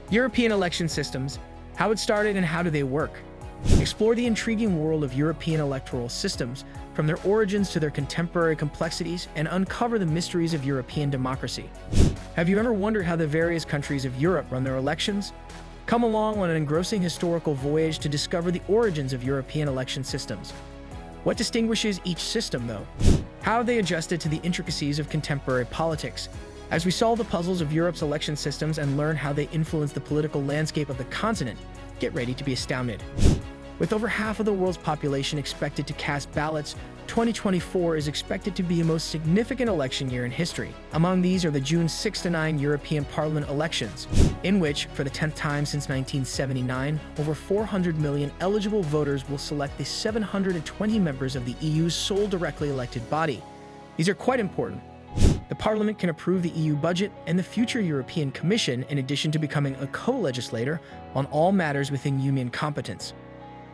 European election systems, how it started and how do they work. Explore the intriguing world of European electoral systems, from their origins to their contemporary complexities, and uncover the mysteries of European democracy. Have you ever wondered how the various countries of Europe run their elections? Come along on an engrossing historical voyage to discover the origins of European election systems. What distinguishes each system, though? How have they adjusted to the intricacies of contemporary politics? As we solve the puzzles of Europe's election systems and learn how they influence the political landscape of the continent, get ready to be astounded. With over half of the world's population expected to cast ballots, 2024 is expected to be the most significant election year in history. Among these are the June 6 to 9 European Parliament elections, in which, for the 10th time since 1979, over 400 million eligible voters will select the 720 members of the EU's sole directly elected body. These are quite important. The Parliament can approve the EU budget and the future European Commission, in addition to becoming a co-legislator on all matters within Union competence.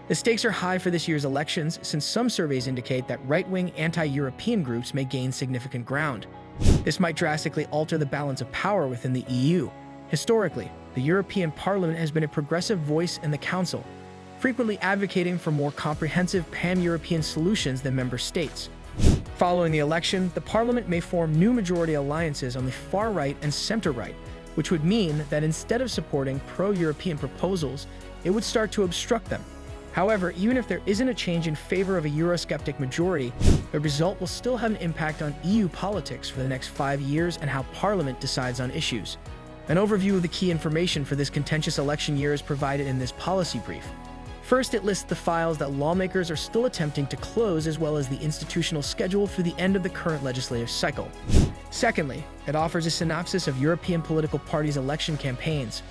The stakes are high for this year's elections, since some surveys indicate that right-wing anti-European groups may gain significant ground. This might drastically alter the balance of power within the EU. Historically, the European Parliament has been a progressive voice in the Council, frequently advocating for more comprehensive pan-European solutions than member states. Following the election, the Parliament may form new majority alliances on the far right and center-right, which would mean that instead of supporting pro-European proposals, it would start to obstruct them. However, even if there isn't a change in favor of a Eurosceptic majority, the result will still have an impact on EU politics for the next 5 years and how Parliament decides on issues. An overview of the key information for this contentious election year is provided in this policy brief. First, it lists the files that lawmakers are still attempting to close, as well as the institutional schedule through the end of the current legislative cycle. Secondly, it offers a synopsis of European political parties' election campaigns.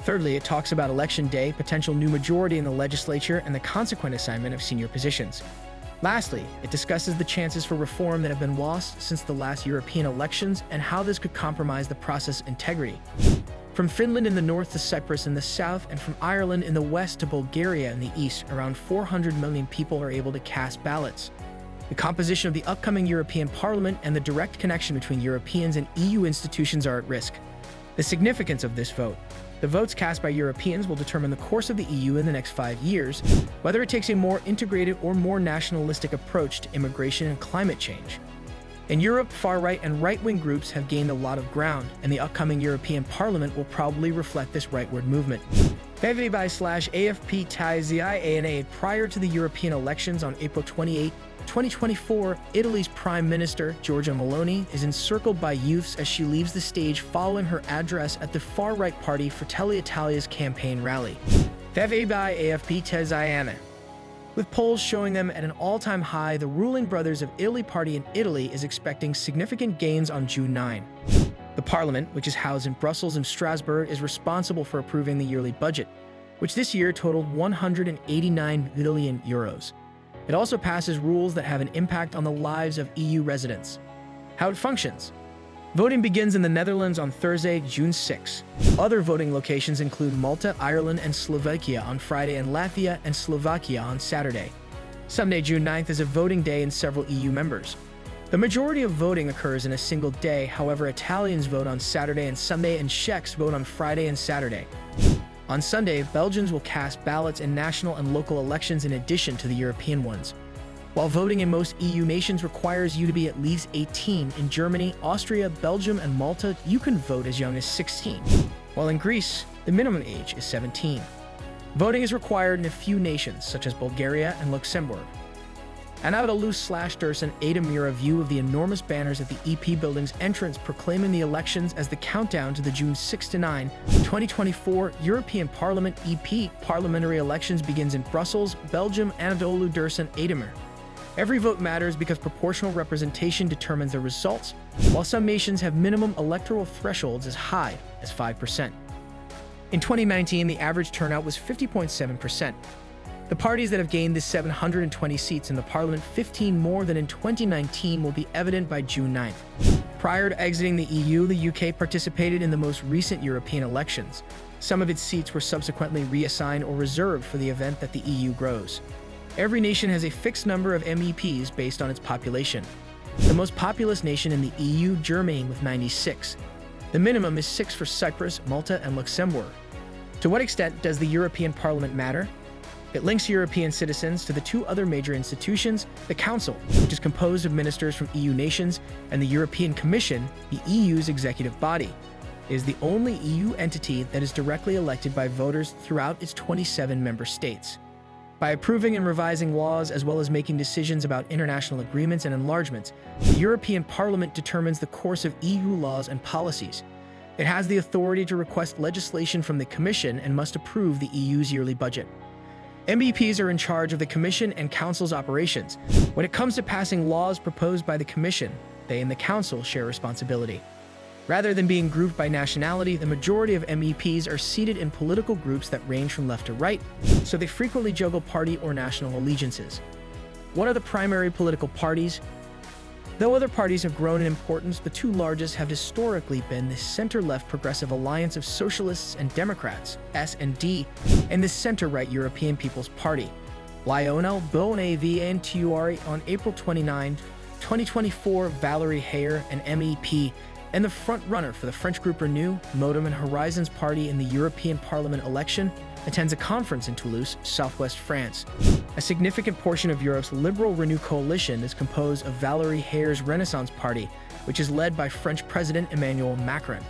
Thirdly, it talks about election day, potential new majority in the legislature, and the consequent assignment of senior positions. Lastly, it discusses the chances for reform that have been lost since the last European elections and how this could compromise the process integrity. From Finland in the north to Cyprus in the south, and from Ireland in the west to Bulgaria in the east, around 400 million people are able to cast ballots. The composition of the upcoming European Parliament and the direct connection between Europeans and EU institutions are at risk. The significance of this vote. The votes cast by Europeans will determine the course of the EU in the next 5 years, whether it takes a more integrated or more nationalistic approach to immigration and climate change. In Europe, far-right and right-wing groups have gained a lot of ground, and the upcoming European Parliament will probably reflect this rightward movement. AFP prior to the European elections on April 28, 2024, Italy's Prime Minister, Giorgia Meloni, is encircled by youths as she leaves the stage following her address at the far-right party Fratelli Italia's campaign rally. With polls showing them at an all-time high, the ruling Brothers of Italy party in Italy is expecting significant gains on June 9. The Parliament, which is housed in Brussels and Strasbourg, is responsible for approving the yearly budget, which this year totaled 189 billion euros. It also passes rules that have an impact on the lives of EU residents. How it functions. Voting begins in the Netherlands on Thursday, June 6. Other voting locations include Malta, Ireland, and Slovakia on Friday, and Latvia and Slovakia on Saturday. Sunday, June 9th is a voting day in several EU members. The majority of voting occurs in a single day, however Italians vote on Saturday and Sunday, and Czechs vote on Friday and Saturday. On Sunday, Belgians will cast ballots in national and local elections in addition to the European ones. While voting in most EU nations requires you to be at least 18, in Germany, Austria, Belgium, and Malta, you can vote as young as 16. While in Greece, the minimum age is 17. Voting is required in a few nations, such as Bulgaria and Luxembourg. And out a loose/Durson Adamura view of the enormous banners at the EP building's entrance proclaiming the elections as the countdown to the June 6 to 9, 2024 European Parliament EP parliamentary elections begins in Brussels, Belgium, Anadolu Dursun Adamur. Every vote matters because proportional representation determines the results, while some nations have minimum electoral thresholds as high as 5%. In 2019, the average turnout was 50.7%. The parties that have gained the 720 seats in the Parliament, 15 more than in 2019, will be evident by June 9th. Prior to exiting the EU, the UK participated in the most recent European elections. Some of its seats were subsequently reassigned or reserved for the event that the EU grows. Every nation has a fixed number of MEPs based on its population. The most populous nation in the EU, Germany, with 96. The minimum is 6 for Cyprus, Malta, and Luxembourg. To what extent does the European Parliament matter? It links European citizens to the two other major institutions, the Council, which is composed of ministers from EU nations, and the European Commission, the EU's executive body. It is the only EU entity that is directly elected by voters throughout its 27 member states. By approving and revising laws as well as making decisions about international agreements and enlargements, the European Parliament determines the course of EU laws and policies. It has the authority to request legislation from the Commission and must approve the EU's yearly budget. MEPs are in charge of the Commission and Council's operations. When it comes to passing laws proposed by the Commission, they and the Council share responsibility. Rather than being grouped by nationality, the majority of MEPs are seated in political groups that range from left to right, so they frequently juggle party or national allegiances. What are the primary political parties? Though other parties have grown in importance, the two largest have historically been the center-left Progressive Alliance of Socialists and Democrats, S&D, and the center-right European People's Party, Lionel Bonne-Vie on April 29, 2024, Valérie Hayer, an MEP, and the front-runner for the French group Renew, Modem and Horizons Party in the European Parliament election, attends a conference in Toulouse, southwest France. A significant portion of Europe's liberal Renew coalition is composed of Valérie Hayer's Renaissance Party, which is led by French President Emmanuel Macron.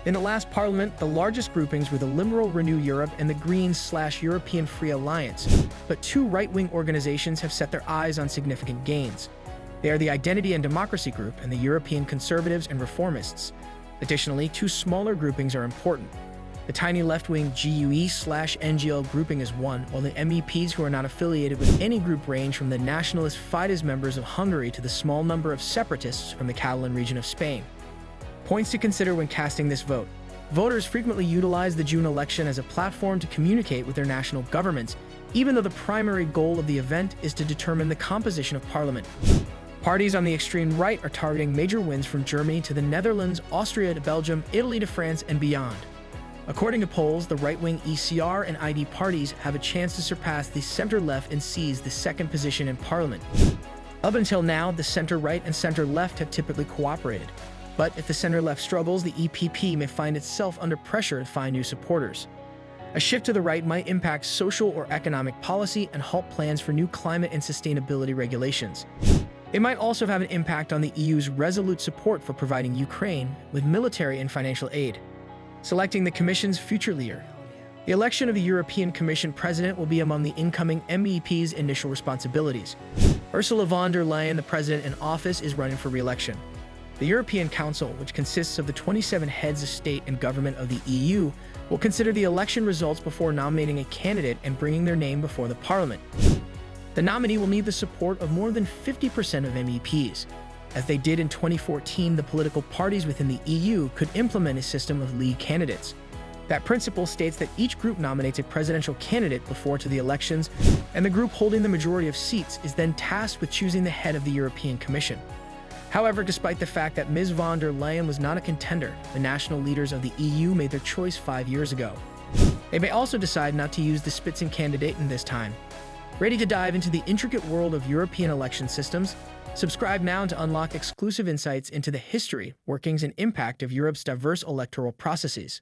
In the last parliament, the largest groupings were the liberal Renew Europe and the Greens/European Free Alliance, but two right-wing organizations have set their eyes on significant gains. They are the Identity and Democracy Group and the European Conservatives and Reformists. Additionally, two smaller groupings are important. The tiny left-wing GUE/NGL grouping is one, while the MEPs who are not affiliated with any group range from the nationalist Fidesz members of Hungary to the small number of separatists from the Catalan region of Spain. Points to consider when casting this vote. Voters frequently utilize the June election as a platform to communicate with their national governments, even though the primary goal of the event is to determine the composition of parliament. Parties on the extreme right are targeting major wins from Germany to the Netherlands, Austria to Belgium, Italy to France, and beyond. According to polls, the right-wing ECR and ID parties have a chance to surpass the center-left and seize the second position in parliament. Up until now, the center-right and center-left have typically cooperated. But if the center-left struggles, the EPP may find itself under pressure to find new supporters. A shift to the right might impact social or economic policy and halt plans for new climate and sustainability regulations. It might also have an impact on the EU's resolute support for providing Ukraine with military and financial aid. Selecting the Commission's future leader. The election of the European Commission president will be among the incoming MEP's initial responsibilities. Ursula von der Leyen, the president in office, is running for re-election. The European Council, which consists of the 27 heads of state and government of the EU, will consider the election results before nominating a candidate and bringing their name before the Parliament. The nominee will need the support of more than 50% of MEPs. As they did in 2014, the political parties within the EU could implement a system of lead candidates. That principle states that each group nominates a presidential candidate before to the elections, and the group holding the majority of seats is then tasked with choosing the head of the European Commission. However, despite the fact that Ms. von der Leyen was not a contender, the national leaders of the EU made their choice 5 years ago. They may also decide not to use the Spitzenkandidaten in this time. Ready to dive into the intricate world of European election systems? Subscribe now to unlock exclusive insights into the history, workings, and impact of Europe's diverse electoral processes.